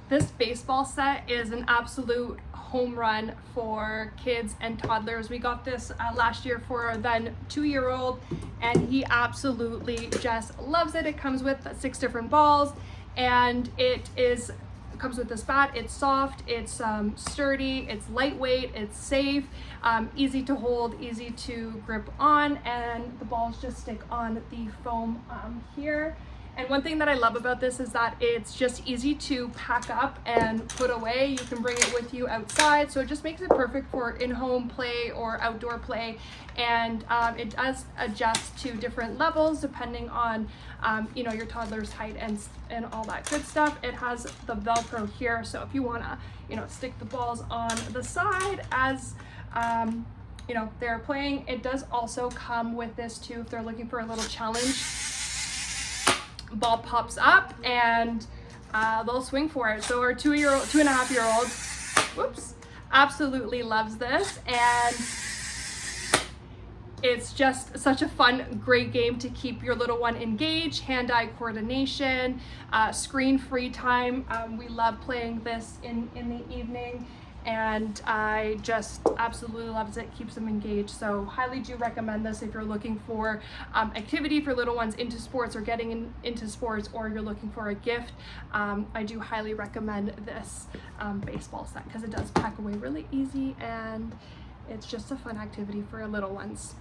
This baseball set is an absolute home run for kids and toddlers. We got this last year for our then 2-year-old, and he absolutely just loves it. It comes with 6 different balls, and it comes with this bat. It's soft, it's sturdy, it's lightweight, it's safe, easy to hold, easy to grip on, and the balls just stick on the foam here. And one thing that I love about this is that it's just easy to pack up and put away. You can bring it with you outside, so it just makes it perfect for in-home play or outdoor play. And it does adjust to different levels depending on your toddler's height and all that good stuff. It has the Velcro here, so if you want to stick the balls on the side as they're playing. It does also come with this too if they're looking for a little challenge. Ball pops up and they'll swing for it. So our 2.5-year-old, whoops, absolutely loves this, and it's just such a fun, great game to keep your little one engaged, hand-eye coordination, screen-free time. We love playing this in the evening, and I just absolutely loves it. Keeps them engaged. So highly do recommend this if you're looking for activity for little ones into sports or getting into sports, or you're looking for a gift. I do highly recommend this baseball set because it does pack away really easy, and it's just a fun activity for little ones.